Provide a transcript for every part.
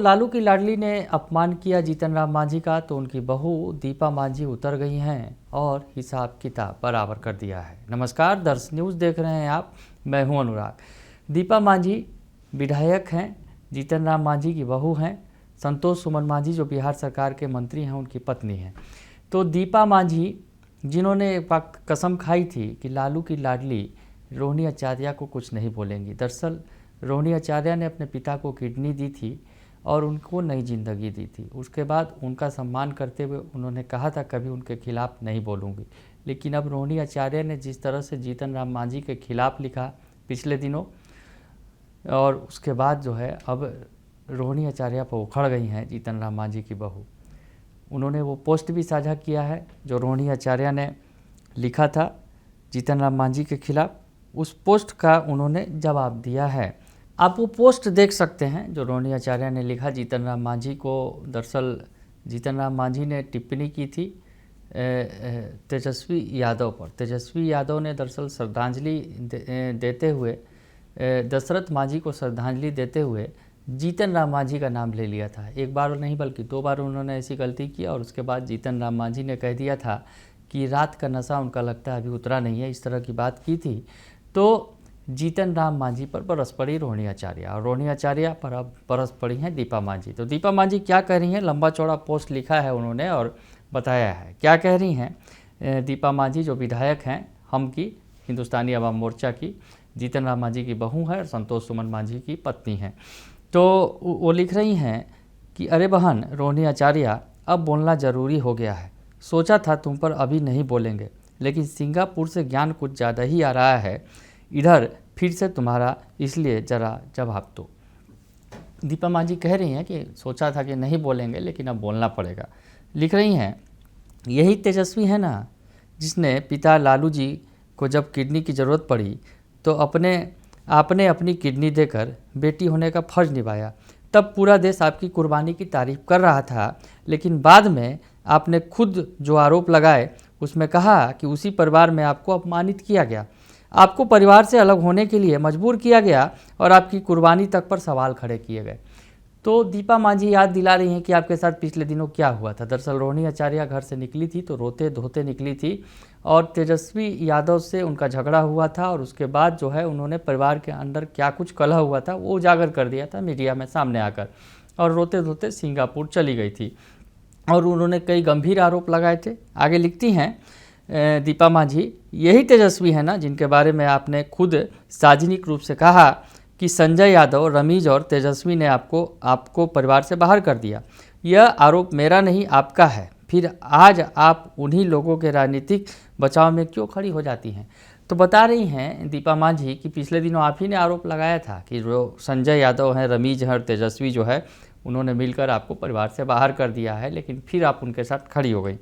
लालू की लाडली ने अपमान किया जीतन राम मांझी का, तो उनकी बहू दीपा मांझी उतर गई हैं और हिसाब किताब बराबर कर दिया है। नमस्कार, दर्श न्यूज़ देख रहे हैं आप, मैं हूं अनुराग। दीपा मांझी विधायक हैं, जीतन राम मांझी की बहू हैं। संतोष सुमन मांझी जो बिहार सरकार के मंत्री हैं, उनकी पत्नी हैं। तो दीपा मांझी जिन्होंने एक वक्त कसम खाई थी कि लालू की लाडली रोहिणी आचार्य को कुछ नहीं बोलेंगी। दरअसल रोहिणी आचार्य ने अपने पिता को किडनी दी थी और उनको नई जिंदगी दी थी। उसके बाद उनका सम्मान करते हुए उन्होंने कहा था कभी उनके खिलाफ नहीं बोलूँगी। लेकिन अब रोहिणी आचार्य ने जिस तरह से जीतन राम मांझी के खिलाफ लिखा पिछले दिनों, और उसके बाद जो है अब रोहिणी आचार्य पर उखड़ गई हैं जीतन राम मांझी की बहू। उन्होंने वो पोस्ट भी साझा किया है जो रोहिणी आचार्य ने लिखा था जीतन राम मांझी के खिलाफ। उस पोस्ट का उन्होंने जवाब दिया है। आप वो पोस्ट देख सकते हैं जो रोहिणी आचार्य ने लिखा जीतन राम मांझी को। दरअसल जीतन राम मांझी ने टिप्पणी की थी तेजस्वी यादव पर। तेजस्वी यादव ने दरअसल श्रद्धांजलि देते हुए दशरथ मांझी को श्रद्धांजलि देते हुए जीतन राम मांझी का नाम ले लिया था। एक बार नहीं बल्कि 2 बार उन्होंने ऐसी गलती की और उसके बाद जीतन राम मांझी ने कह दिया था कि रात का नशा उनका लगता है अभी उतरा नहीं है, इस तरह की बात की थी। तो जीतन राम मांझी पर बरस पड़ी रोहिणी आचार्य और रोहिणी आचार्य पर अब बरस पड़ी हैं दीपा मांझी। तो दीपा मांझी क्या कह रही हैं, लंबा चौड़ा पोस्ट लिखा है उन्होंने और बताया है क्या कह रही हैं। दीपा मांझी जो विधायक हैं हम की हिंदुस्तानी अवाम मोर्चा की, जीतन राम मांझी की बहू है और संतोष सुमन मांझी की पत्नी हैं। तो वो लिख रही हैं कि अरे बहन रोहिणी आचार्य, अब बोलना ज़रूरी हो गया है। सोचा था तुम पर अभी नहीं बोलेंगे, लेकिन सिंगापुर से ज्ञान कुछ ज़्यादा ही आ रहा है। इधर फिर से तुम्हारा, इसलिए ज़रा जवाब दो। दीपा मांझी कह रही हैं कि सोचा था कि नहीं बोलेंगे, लेकिन अब बोलना पड़ेगा। लिख रही हैं यही तेजस्वी है ना जिसने पिता लालू जी को जब किडनी की ज़रूरत पड़ी तो आपने अपनी किडनी देकर बेटी होने का फ़र्ज निभाया। तब पूरा देश आपकी कुर्बानी की तारीफ कर रहा था, लेकिन बाद में आपने खुद जो आरोप लगाए उसमें कहा कि उसी परिवार में आपको अपमानित किया गया, आपको परिवार से अलग होने के लिए मजबूर किया गया और आपकी कुर्बानी तक पर सवाल खड़े किए गए। तो दीपा मांझी याद दिला रही हैं कि आपके साथ पिछले दिनों क्या हुआ था। दरअसल रोहिणी आचार्य घर से निकली थी तो रोते धोते निकली थी और तेजस्वी यादव से उनका झगड़ा हुआ था और उसके बाद जो है उन्होंने परिवार के अंदर क्या कुछ कलह हुआ था वो उजागर कर दिया था मीडिया में सामने आकर, और रोते धोते सिंगापुर चली गई थी और उन्होंने कई गंभीर आरोप लगाए थे। आगे लिखती हैं दीपा मांझी, यही तेजस्वी है ना जिनके बारे में आपने खुद सार्वजनिक रूप से कहा कि संजय यादव, रमीज और तेजस्वी ने आपको परिवार से बाहर कर दिया। यह आरोप मेरा नहीं आपका है। फिर आज आप उन्हीं लोगों के राजनीतिक बचाव में क्यों खड़ी हो जाती हैं। तो बता रही हैं दीपा मांझी कि पिछले दिनों आप ही ने आरोप लगाया था कि जो संजय यादव हैं, रमीज हैं और तेजस्वी जो है उन्होंने मिलकर आपको परिवार से बाहर कर दिया है, लेकिन फिर आप उनके साथ खड़ी हो गई।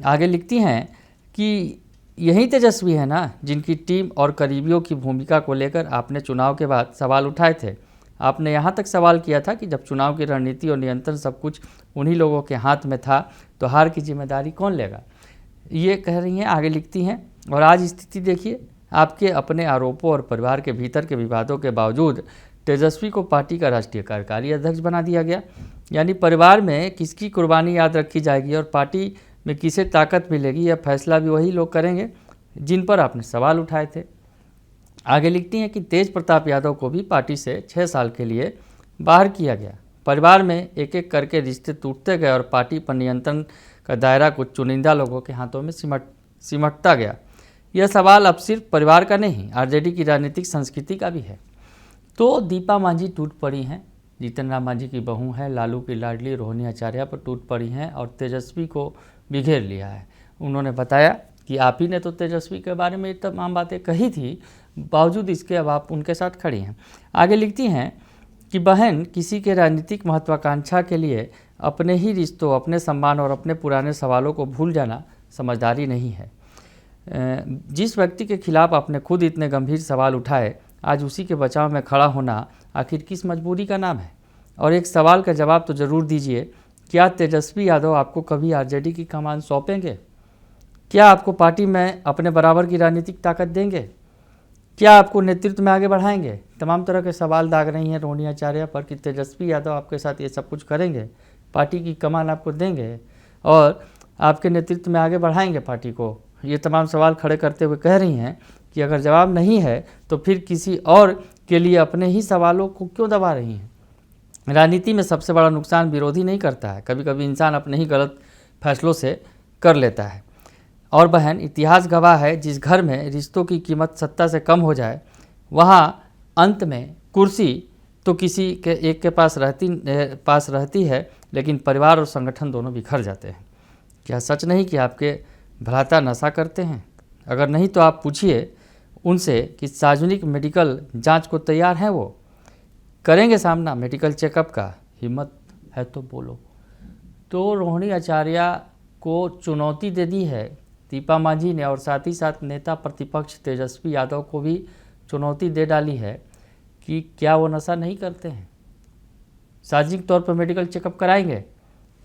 आगे लिखती हैं कि यही तेजस्वी है ना जिनकी टीम और करीबियों की भूमिका को लेकर आपने चुनाव के बाद सवाल उठाए थे। आपने यहाँ तक सवाल किया था कि जब चुनाव की रणनीति और नियंत्रण सब कुछ उन्हीं लोगों के हाथ में था तो हार की जिम्मेदारी कौन लेगा। ये कह रही हैं। आगे लिखती हैं, और आज स्थिति देखिए, आपके अपने आरोपों और परिवार के भीतर के विवादों के बावजूद तेजस्वी को पार्टी का राष्ट्रीय कार्यकारी अध्यक्ष बना दिया गया। यानी परिवार में किसकी कुर्बानी याद रखी जाएगी और पार्टी में किसे ताकत मिलेगी, यह फैसला भी वही लोग करेंगे जिन पर आपने सवाल उठाए थे। आगे लिखती हैं कि तेज प्रताप यादव को भी पार्टी से 6 साल के लिए बाहर किया गया। परिवार में एक एक करके रिश्ते टूटते गए और पार्टी पर नियंत्रण का दायरा कुछ चुनिंदा लोगों के हाथों में सिमटता गया। यह सवाल अब सिर्फ परिवार का नहीं, आरजेडी की राजनीतिक संस्कृति का भी है। तो दीपा मांझी टूट पड़ी हैं, जीतन राम मांझी की बहू हैं, लालू की लाडली रोहिणी आचार्य पर टूट पड़ी हैं और तेजस्वी को बिखेर लिया है। उन्होंने बताया कि आप ही ने तो तेजस्वी के बारे में तमाम बातें कही थी, बावजूद इसके अब आप उनके साथ खड़ी हैं। आगे लिखती हैं कि बहन, किसी के राजनीतिक महत्वाकांक्षा के लिए अपने ही रिश्तों, अपने सम्मान और अपने पुराने सवालों को भूल जाना समझदारी नहीं है। जिस व्यक्ति के खिलाफ आपने खुद इतने गंभीर सवाल उठाए, आज उसी के बचाव में खड़ा होना आखिर किस मजबूरी का नाम है। और एक सवाल का जवाब तो ज़रूर दीजिए, क्या तेजस्वी यादव आपको कभी आरजेडी की कमान सौंपेंगे? क्या आपको पार्टी में अपने बराबर की राजनीतिक ताकत देंगे? क्या आपको नेतृत्व में आगे बढ़ाएंगे? तमाम तरह के सवाल दाग रही हैं रोहिणी आचार्य पर कि तेजस्वी यादव आपके साथ ये सब कुछ करेंगे, पार्टी की कमान आपको देंगे और आपके नेतृत्व में आगे बढ़ाएंगे पार्टी को। ये तमाम सवाल खड़े करते हुए कह रही हैं कि अगर जवाब नहीं है तो फिर किसी और के लिए अपने ही सवालों को क्यों दबा रही हैं। राजनीति में सबसे बड़ा नुकसान विरोधी नहीं करता है, कभी कभी इंसान अपने ही गलत फैसलों से कर लेता है। और बहन, इतिहास गवाह है, जिस घर में रिश्तों की कीमत सत्ता से कम हो जाए वहाँ अंत में कुर्सी तो किसी के एक के पास रहती है, लेकिन परिवार और संगठन दोनों बिखर जाते हैं। क्या सच नहीं कि आपके भ्राता नशा करते हैं? अगर नहीं तो आप पूछिए उनसे कि सार्वजनिक मेडिकल जांच को तैयार हैं वो? करेंगे सामना मेडिकल चेकअप का? हिम्मत है तो बोलो। तो रोहिणी आचार्य को चुनौती दे दी है दीपा मांझी ने, और साथ ही साथ नेता प्रतिपक्ष तेजस्वी यादव को भी चुनौती दे डाली है कि क्या वो नशा नहीं करते हैं, सार्वजनिक तौर पर मेडिकल चेकअप कराएंगे,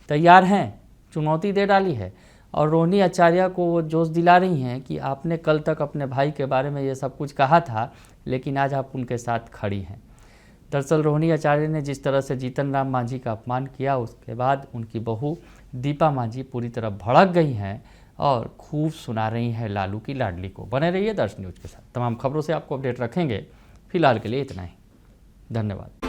तैयार हैं, चुनौती दे डाली है। और रोहिणी आचार्य को वो जोश दिला रही हैं कि आपने कल तक अपने भाई के बारे में ये सब कुछ कहा था, लेकिन आज आप उनके साथ खड़ी हैं। दरअसल रोहिणी आचार्य ने जिस तरह से जीतन राम मांझी का अपमान किया, उसके बाद उनकी बहू दीपा मांझी पूरी तरह भड़क गई हैं और खूब सुना रही हैं लालू की लाडली को। बने रहिए दर्श न्यूज़ के साथ, तमाम खबरों से आपको अपडेट रखेंगे। फिलहाल के लिए इतना ही, धन्यवाद।